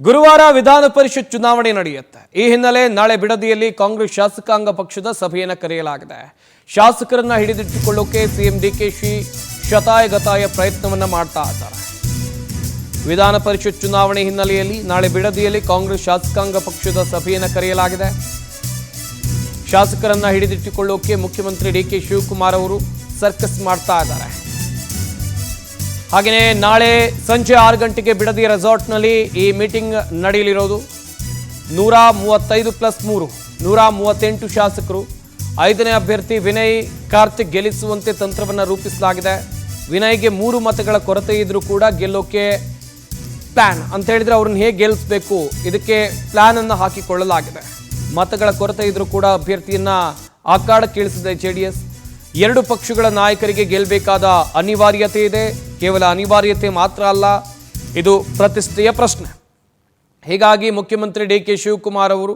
ಗುರುವಾರ ವಿಧಾನ ಪರಿಷತ್ ಚುನಾವಣೆ ನಡೆಯುತ್ತೆ. ಈ ಹಿನ್ನೆಲೆ ನಾಳೆ ಬಿಡದಿಯಲ್ಲಿ ಕಾಂಗ್ರೆಸ್ ಶಾಸಕಾಂಗ ಪಕ್ಷದ ಸಭೆಯನ್ನು ಕರೆಯಲಾಗಿದೆ. ಶಾಸಕರನ್ನ ಹಿಡಿದಿಟ್ಟುಕೊಳ್ಳೋಕೆ ಸಿಎಂ ಡಿಕೆಶಿ ಶತಾಯಗತಾಯ ಪ್ರಯತ್ನವನ್ನ ಮಾಡ್ತಾ ಇದ್ದಾರೆ. ವಿಧಾನ ಪರಿಷತ್ ಚುನಾವಣೆ ಹಿನ್ನೆಲೆಯಲ್ಲಿ ನಾಳೆ ಬಿಡದಿಯಲ್ಲಿ ಕಾಂಗ್ರೆಸ್ ಶಾಸಕಾಂಗ ಪಕ್ಷದ ಸಭೆಯನ್ನು ಕರೆಯಲಾಗಿದೆ. ಶಾಸಕರನ್ನ ಹಿಡಿದಿಟ್ಟುಕೊಳ್ಳೋಕೆ ಮುಖ್ಯಮಂತ್ರಿ ಡಿಕೆ ಶಿವಕುಮಾರ್ ಅವರು ಸರ್ಕಸ್ ಮಾಡ್ತಾ ಇದ್ದಾರೆ. ಹಾಗೆಯೇ ನಾಳೆ ಸಂಜೆ 6 ಗಂಟೆಗೆ ಬಿಡದಿ ರೆಸಾರ್ಟ್ನಲ್ಲಿ ಈ ಮೀಟಿಂಗ್ ನಡೆಯಲಿರೋದು. 135+3 138 ಶಾಸಕರು, 5ನೇ ಅಭ್ಯರ್ಥಿ ವಿನಯ್ ಕಾರ್ತಿಕ್ ಗೆಲ್ಲಿಸುವಂತೆ ತಂತ್ರವನ್ನು ರೂಪಿಸಲಾಗಿದೆ. ವಿನಯ್ಗೆ 3 ಮತಗಳ ಕೊರತೆ ಇದ್ರೂ ಕೂಡ ಗೆಲ್ಲೋಕೆ ಪ್ಲಾನ್ ಅಂತ ಹೇಳಿದ್ರೆ ಅವ್ರನ್ನ ಹೇಗೆ ಗೆಲ್ಲಿಸಬೇಕು ಇದಕ್ಕೆ ಪ್ಲಾನ್ ಅನ್ನು ಹಾಕಿಕೊಳ್ಳಲಾಗಿದೆ. ಮತಗಳ ಕೊರತೆ ಇದ್ರೂ ಕೂಡ ಅಭ್ಯರ್ಥಿಯನ್ನ ಆಕಾಡಕ್ಕೆ ಇಳಿಸಿದೆ ಜೆಡಿಎಸ್. 2 ಪಕ್ಷಗಳ ನಾಯಕರಿಗೆ ಗೆಲ್ಲಬೇಕಾದ ಅನಿವಾರ್ಯತೆ ಇದೆ. ಕೇವಲ ಅನಿವಾರ್ಯತೆ ಮಾತ್ರ ಅಲ್ಲ, ಇದು ಪ್ರತಿಷ್ಠೆಯ ಪ್ರಶ್ನೆ. ಹೀಗಾಗಿ ಮುಖ್ಯಮಂತ್ರಿ ಡಿಕೆ ಶಿವಕುಮಾರ್ ಅವರು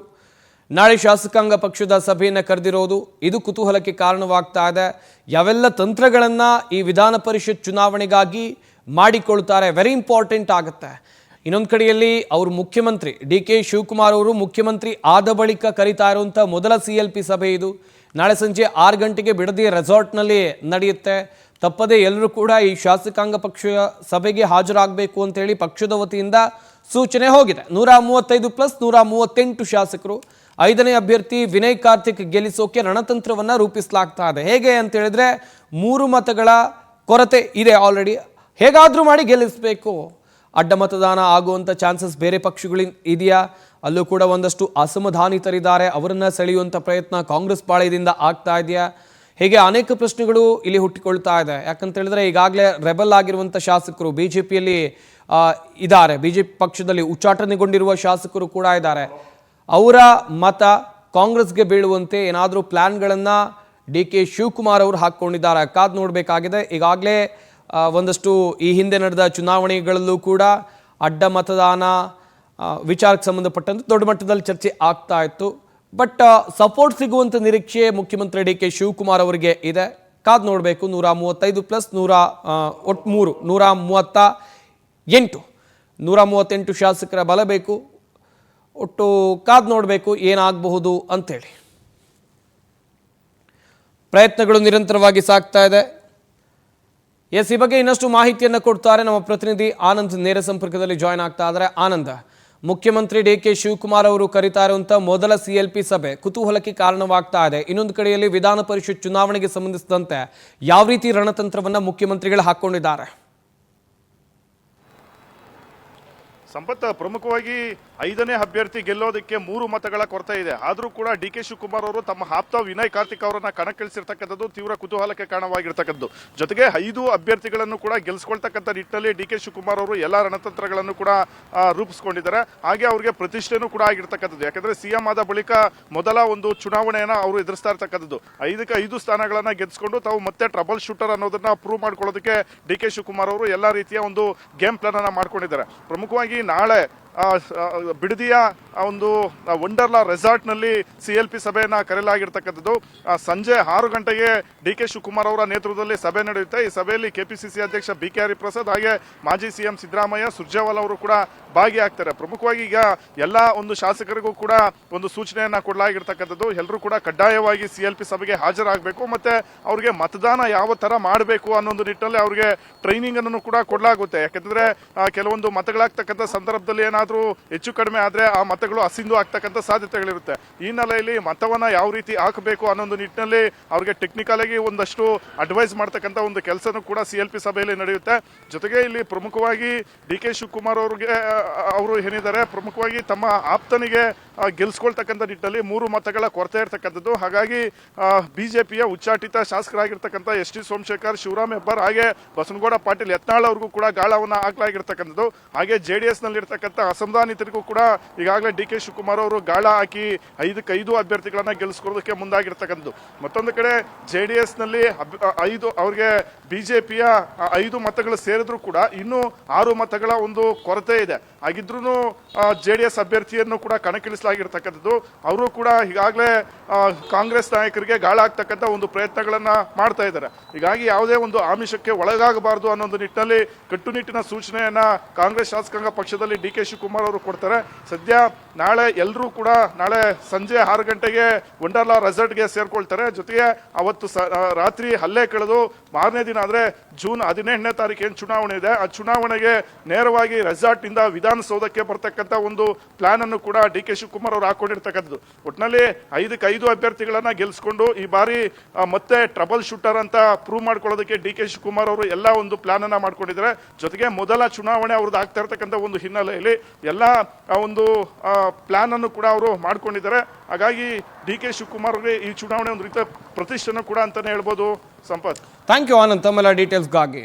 ನಾಳೆ ಶಾಸಕಾಂಗ ಪಕ್ಷದ ಸಭೆಯನ್ನು ಕರೆದಿರೋದು ಇದು ಕುತೂಹಲಕ್ಕೆ ಕಾರಣವಾಗ್ತಾ ಇದೆ. ಯಾವೆಲ್ಲ ತಂತ್ರಗಳನ್ನು ಈ ವಿಧಾನ ಪರಿಷತ್ ಚುನಾವಣೆಗಾಗಿ ಮಾಡಿಕೊಳ್ತಾರೆ, ವೆರಿ ಇಂಪಾರ್ಟೆಂಟ್ ಆಗುತ್ತೆ. ಇನ್ನೊಂದು ಕಡೆಯಲ್ಲಿ ಅವರು ಮುಖ್ಯಮಂತ್ರಿ ಡಿಕೆ ಶಿವಕುಮಾರ್ ಅವರು ಮುಖ್ಯಮಂತ್ರಿ ಆದ ಬಳಿಕ ಕರೀತಾ ಇರುವಂಥ ಮೊದಲ CLP ಸಭೆ ಇದು. ನಾಳೆ ಸಂಜೆ 6 ಗಂಟೆಗೆ ಬಿಡದಿ ರೆಸಾರ್ಟ್ನಲ್ಲಿ ನಡೆಯುತ್ತೆ. ತಪ್ಪದೆ ಎಲ್ಲರೂ ಕೂಡ ಈ ಶಾಸಕಾಂಗ ಪಕ್ಷ ಸಭೆಗೆ ಹಾಜರಾಗಬೇಕು ಅಂತೇಳಿ ಪಕ್ಷದ ವತಿಯಿಂದ ಸೂಚನೆ ಹೋಗಿದೆ. 135+138 ಶಾಸಕರು, 5ನೇ ಅಭ್ಯರ್ಥಿ ವಿನಯ್ ಕಾರ್ತಿಕ್ ಗೆಲ್ಲಿಸೋಕೆ ರಣತಂತ್ರವನ್ನು ರೂಪಿಸಲಾಗ್ತಾ ಇದೆ. ಹೇಗೆ ಅಂತ ಹೇಳಿದ್ರೆ 3 ಮತಗಳ ಕೊರತೆ ಇದೆ ಆಲ್ರೆಡಿ, ಹೇಗಾದರೂ ಮಾಡಿ ಗೆಲ್ಲಿಸಬೇಕು. ಅಡ್ಡ ಮತದಾನ ಆಗುವಂಥ ಚಾನ್ಸಸ್ ಬೇರೆ ಪಕ್ಷಗಳಿಂದ ಇದೆಯಾ? ಅಲ್ಲೂ ಕೂಡ ಒಂದಷ್ಟು ಅಸಮಾಧಾನಿತರಿದ್ದಾರೆ, ಅವರನ್ನು ಸೆಳೆಯುವಂಥ ಪ್ರಯತ್ನ ಕಾಂಗ್ರೆಸ್ ಪಾಳ್ಯದಿಂದ ಆಗ್ತಾ ಇದೆಯಾ? ಹೀಗೆ ಅನೇಕ ಪ್ರಶ್ನೆಗಳು ಇಲ್ಲಿ ಹುಟ್ಟಿಕೊಳ್ತಾ ಇದೆ. ಯಾಕಂತ ಹೇಳಿದ್ರೆ ಈಗಾಗಲೇ ರೆಬಲ್ ಆಗಿರುವಂಥ ಶಾಸಕರು BJPಯಲ್ಲಿ ಇದ್ದಾರೆ, BJP ಪಕ್ಷದಲ್ಲಿ ಉಚ್ಚಾಟನೆಗೊಂಡಿರುವ ಶಾಸಕರು ಕೂಡ ಇದ್ದಾರೆ. ಅವರ ಮತ ಕಾಂಗ್ರೆಸ್ಗೆ ಬೀಳುವಂತೆ ಏನಾದರೂ ಪ್ಲ್ಯಾನ್ಗಳನ್ನು DK ಶಿವಕುಮಾರ್ ಅವರು ಹಾಕ್ಕೊಂಡಿದ್ದಾರೆ. ಕಾದು ನೋಡಬೇಕಾಗಿದೆ. ಈಗಾಗಲೇ ಒಂದಷ್ಟು ಈ ಹಿಂದೆ ನಡೆದ ಚುನಾವಣೆಗಳಲ್ಲೂ ಕೂಡ ಅಡ್ಡ ಮತದಾನ ವಿಚಾರಕ್ಕೆ ಸಂಬಂಧಪಟ್ಟಂತೆ ದೊಡ್ಡ ಮಟ್ಟದಲ್ಲಿ ಚರ್ಚೆ ಆಗ್ತಾ ಇತ್ತು. ಬಟ್ ಸಪೋರ್ಟ್ ಸಿಗುವಂಥ ನಿರೀಕ್ಷೆ ಮುಖ್ಯಮಂತ್ರಿ DK ಶಿವಕುಮಾರ್ ಅವರಿಗೆ ಇದೆ. ಕಾದು ನೋಡಬೇಕು. 138 ಶಾಸಕರ ಬಲ ಬೇಕು. ಒಟ್ಟು ಕಾದು ನೋಡಬೇಕು ಏನಾಗಬಹುದು ಅಂಥೇಳಿ. ಪ್ರಯತ್ನಗಳು ನಿರಂತರವಾಗಿ ಸಾಗ್ತಾ ಇದೆ. ಈ ಬಗ್ಗೆ ಇನ್ನಷ್ಟು ಮಾಹಿತಿಯನ್ನು ಕೊಡ್ತಾರೆ ನಮ್ಮ ಪ್ರತಿನಿಧಿ ಆನಂದ್. ನೇರ ಸಂಪರ್ಕದಲ್ಲಿ ಜಾಯ್ನ್ ಆಗ್ತಾ ಇದ್ದಾರೆ. ಆನಂದ್, ಮುಖ್ಯಮಂತ್ರಿ DK ಶಿವಕುಮಾರ್ ಅವರು ಕರೀತಾ ಇರುವಂಥ ಮೊದಲ CLP ಸಭೆ ಕುತೂಹಲಕ್ಕೆ ಕಾರಣವಾಗ್ತಾ ಇದೆ. ಇನ್ನೊಂದು ಕಡೆಯಲ್ಲಿ ವಿಧಾನ ಪರಿಷತ್ ಚುನಾವಣೆಗೆ ಸಂಬಂಧಿಸಿದಂತೆ ಯಾವ ರೀತಿ ರಣತಂತ್ರವನ್ನು ಮುಖ್ಯಮಂತ್ರಿಗಳು ಹಾಕ್ಕೊಂಡಿದ್ದಾರೆ? ಸಂಪತ್, ಪ್ರಮುಖವಾಗಿ 5ನೇ ಅಭ್ಯರ್ಥಿ ಗೆಲ್ಲೋದಕ್ಕೆ 3 ಮತಗಳ ಕೊರತೆ ಇದೆ. ಆದರೂ ಕೂಡ DK ಶಿವಕುಮಾರ್ ಅವರು ತಮ್ಮ ಆಪ್ತ ವಿನಯ್ ಕಾರ್ತಿಕ್ ಅವರನ್ನ ಕಣಕ್ಕಿಳಿಸಿರ್ತಕ್ಕಂಥದ್ದು ತೀವ್ರ ಕುತೂಹಲಕ್ಕೆ ಕಾರಣವಾಗಿರ್ತಕ್ಕಂಥದ್ದು. ಜೊತೆಗೆ 5 ಅಭ್ಯರ್ಥಿಗಳನ್ನು ಕೂಡ ಗೆಲ್ಲಿಸ್ಕೊಳ್ತಕ್ಕಂಥ ನಿಟ್ಟಿನಲ್ಲಿ DK ಶಿವಕುಮಾರ್ ಅವರು ಎಲ್ಲ ರಣತಂತ್ರಗಳನ್ನು ಕೂಡ ರೂಪಿಸ್ಕೊಂಡಿದ್ದಾರೆ. ಹಾಗೆ ಅವರಿಗೆ ಪ್ರತಿಷ್ಠೆನೂ ಕೂಡ ಆಗಿರ್ತಕ್ಕಂಥದ್ದು. ಯಾಕಂದ್ರೆ CM ಆದ ಬಳಿಕ ಮೊದಲ ಒಂದು ಚುನಾವಣೆಯನ್ನ ಅವರು ಎದುರಿಸ್ತಾ ಇರ್ತಕ್ಕಂಥದ್ದು. 5ಕ್ಕೆ 5 ಸ್ಥಾನಗಳನ್ನ ಗೆದ್ದುಕೊಂಡು ತಾವು ಮತ್ತೆ ಟ್ರಬಲ್ ಶೂಟರ್ ಅನ್ನೋದನ್ನ ಪ್ರೂವ್ ಮಾಡ್ಕೊಳ್ಳೋದಕ್ಕೆ DK ಶಿವಕುಮಾರ್ ಅವರು ಎಲ್ಲ ರೀತಿಯ ಒಂದು ಗೇಮ್ ಪ್ಲಾನ್ ಅನ್ನ ಮಾಡ್ಕೊಂಡಿದ್ದಾರೆ. ಪ್ರಮುಖವಾಗಿ ನಾಳೆ ಬಿಡದಿಯ ಒಂದು ವಂಡರ್ಲಾ ರೆಸಾರ್ಟ್ನಲ್ಲಿ CLP ಸಭೆಯನ್ನು ಕರೆಯಲಾಗಿರ್ತಕ್ಕಂಥದ್ದು. ಸಂಜೆ 6 ಗಂಟೆಗೆ DK ಶಿವಕುಮಾರ್ ಅವರ ನೇತೃತ್ವದಲ್ಲಿ ಸಭೆ ನಡೆಯುತ್ತೆ. ಈ ಸಭೆಯಲ್ಲಿ KPCC ಅಧ್ಯಕ್ಷ BK ಹರಿಪ್ರಸಾದ್ ಹಾಗೆ ಮಾಜಿ CM ಸಿದ್ದರಾಮಯ್ಯ, ಸುರ್ಜೇವಾಲಾ ಅವರು ಕೂಡ ಭಾಗಿಯಾಗ್ತಾರೆ. ಪ್ರಮುಖವಾಗಿ ಈಗ ಎಲ್ಲ ಒಂದು ಶಾಸಕರಿಗೂ ಕೂಡ ಒಂದು ಸೂಚನೆಯನ್ನ ಕೊಡಲಾಗಿರ್ತಕ್ಕಂಥದ್ದು. ಎಲ್ಲರೂ ಕೂಡ ಕಡ್ಡಾಯವಾಗಿ CLP ಸಭೆಗೆ ಹಾಜರಾಗಬೇಕು, ಮತ್ತೆ ಅವ್ರಿಗೆ ಮತದಾನ ಯಾವ ತರ ಮಾಡಬೇಕು ಅನ್ನೋ ಒಂದು ನಿಟ್ಟಿನಲ್ಲಿ ಅವ್ರಿಗೆ ಟ್ರೈನಿಂಗ್ ಅನ್ನು ಕೂಡ ಕೊಡಲಾಗುತ್ತೆ. ಯಾಕಂದ್ರೆ ಕೆಲವೊಂದು ಮತಗಳಾಗ್ತಕ್ಕಂಥ ಸಂದರ್ಭದಲ್ಲಿ ಏನಾದರೂ ಹೆಚ್ಚು ಕಡಿಮೆ ಆದ್ರೆ ಆ ಮತಗಳು ಅಸಿಂಧು ಆಗ್ತಕ್ಕಂಥ ಸಾಧ್ಯತೆಗಳಿರುತ್ತೆ. ಈ ಹಿನ್ನೆಲೆಯಲ್ಲಿ ಮತವನ್ನ ಯಾವ ರೀತಿ ಹಾಕಬೇಕು ಅನ್ನೋ ಒಂದು ನಿಟ್ಟಿನಲ್ಲಿ ಅವ್ರಿಗೆ ಟೆಕ್ನಿಕಲ್ ಆಗಿ ಒಂದಷ್ಟು ಅಡ್ವೈಸ್ ಮಾಡ್ತಕ್ಕಂಥ ಒಂದು ಕೆಲಸನೂ ಕೂಡ CLP ಸಭೆಯಲ್ಲಿ ನಡೆಯುತ್ತೆ. ಜೊತೆಗೆ ಇಲ್ಲಿ ಪ್ರಮುಖವಾಗಿ DK ಶಿವಕುಮಾರ್ ಅವರು ಏನಿದ್ದಾರೆ, ಪ್ರಮುಖವಾಗಿ ತಮ್ಮ ಆಪ್ತನಿಗೆ ಗೆಲ್ಸ್ಕೊಳ್ತಕ್ಕಂಥ ನಿಟ್ಟಿನಲ್ಲಿ 3 ಮತಗಳ ಕೊರತೆ ಇರ್ತಕ್ಕಂಥದ್ದು. ಹಾಗಾಗಿ BJPಯ ಉಚ್ಚಾಟಿತ ಶಾಸಕರಾಗಿರ್ತಕ್ಕಂಥ ST ಸೋಮಶೇಖರ್, ಶಿವರಾಮ್ ಹೆಬ್ಬಾರ್ ಹಾಗೆ ಬಸನಗೌಡ ಪಾಟೀಲ್ ಯತ್ನಾಳ್ ಅವ್ರಿಗೂ ಕೂಡ ಗಾಳವನ್ನ ಹಾಕಲಾಗಿರ್ತಕ್ಕಂಥದ್ದು. ಹಾಗೆ JDS ನಲ್ಲಿ ಇರ್ತಕ್ಕಂಥ ಅಸಮಾಧಾನಿತರಿಗೂ ಕೂಡ ಈಗಾಗಲೇ DK ಶಿವಕುಮಾರ್ ಅವರು ಗಾಳ ಹಾಕಿ 5ಕ್ಕೆ 5 ಅಭ್ಯರ್ಥಿಗಳನ್ನ ಗೆಲ್ಲಿಸ್ಕೊಳ್ಳೋದಕ್ಕೆ ಮುಂದಾಗಿರ್ತಕ್ಕಂಥದ್ದು. ಮತ್ತೊಂದು ಕಡೆ JDS ನಲ್ಲಿ 5 ಅವ್ರಿಗೆ BJPಯ 5 ಮತಗಳು ಸೇರಿದ್ರು ಕೂಡ ಇನ್ನೂ 6 ಮತಗಳ ಒಂದು ಕೊರತೆ ಇದೆ. ಹಾಗಿದ್ರೂ JDS ಅಭ್ಯರ್ಥಿಯನ್ನು ಕೂಡ ಕಣಕ್ಕಿಳಿಸಲಾಗಿರ್ತಕ್ಕಂಥದ್ದು. ಅವರು ಕೂಡ ಈಗಾಗಲೇ ಕಾಂಗ್ರೆಸ್ ನಾಯಕರಿಗೆ ಗಾಳ ಆಗ್ತಕ್ಕಂಥ ಒಂದು ಪ್ರಯತ್ನಗಳನ್ನ ಮಾಡ್ತಾ ಇದ್ದಾರೆ. ಹೀಗಾಗಿ ಯಾವುದೇ ಒಂದು ಆಮಿಷಕ್ಕೆ ಒಳಗಾಗಬಾರದು ಅನ್ನೋ ನಿಟ್ಟಿನಲ್ಲಿ ಕಟ್ಟುನಿಟ್ಟಿನ ಸೂಚನೆಯನ್ನ ಕಾಂಗ್ರೆಸ್ ಶಾಸಕಾಂಗ ಪಕ್ಷದಲ್ಲಿ DK ಶಿವಕುಮಾರ್ ಅವರು ಕೊಡ್ತಾರೆ. ಸದ್ಯ ನಾಳೆ ಎಲ್ಲರೂ ಕೂಡ ನಾಳೆ ಸಂಜೆ 6 ಗಂಟೆಗೆ ವಂಡರ್ಲಾ ರೆಸಾರ್ಟ್ಗೆ ಸೇರ್ಕೊಳ್ತಾರೆ. ಜೊತೆಗೆ ಅವತ್ತು ರಾತ್ರಿ ಹಲ್ಲೆ ಕಳೆದು ಮಾರನೇ ದಿನ ಅಂದ್ರೆ ಜೂನ್ 18ನೇ ತಾರೀಕು ಏನು ಚುನಾವಣೆ ಇದೆ, ಆ ಚುನಾವಣೆಗೆ ನೇರವಾಗಿ ರೆಸಾರ್ಟ್ ಇಂದ ವಿಧಾನಸೌಧಕ್ಕೆ ಬರ್ತಕ್ಕಂಥ ಒಂದು ಪ್ಲಾನ್ ಅನ್ನು ಕೂಡ DK ಶಿವಕುಮಾರ್ ಅವರು ಹಾಕೊಂಡಿರ್ತಕ್ಕಂಥದ್ದು. ಒಟ್ಟಿನಲ್ಲಿ 5 ಅಭ್ಯರ್ಥಿಗಳನ್ನ ಗೆಲ್ಸ್ಕೊಂಡು ಈ ಬಾರಿ ಮತ್ತೆ ಟ್ರಬಲ್ ಶೂಟರ್ ಅಂತ ಪ್ರೂವ್ ಮಾಡ್ಕೊಳ್ಳೋದಕ್ಕೆ DK ಶಿವಕುಮಾರ್ ಅವರು ಎಲ್ಲ ಒಂದು ಪ್ಲಾನ್ ಅನ್ನ ಮಾಡ್ಕೊಂಡಿದ್ದಾರೆ. ಜೊತೆಗೆ ಮೊದಲ ಚುನಾವಣೆ ಅವ್ರದ್ದು ಆಗ್ತಾ ಇರ್ತಕ್ಕಂಥ ಒಂದು ಹಿನ್ನೆಲೆಯಲ್ಲಿ ಎಲ್ಲ ಒಂದು ಪ್ಲಾನ್ ಅನ್ನು ಕೂಡ ಅವರು ಮಾಡ್ಕೊಂಡಿದ್ದಾರೆ. ಹಾಗಾಗಿ DK ಶಿವಕುಮಾರ್ ಅವರಿಗೆ ಈ ಚುನಾವಣೆ ಒಂದು ರೀತಿಯ ಪ್ರತಿಷ್ಠೆನೂ ಕೂಡ ಅಂತಾನೆ ಹೇಳ್ಬೋದು. ಸಂಪತ್, ಥ್ಯಾಂಕ್ ಯು ಆನಂದ್ ತಮ್ಮೆಲ್ಲ ಡೀಟೇಲ್ಸ್ಗಾಗಿ.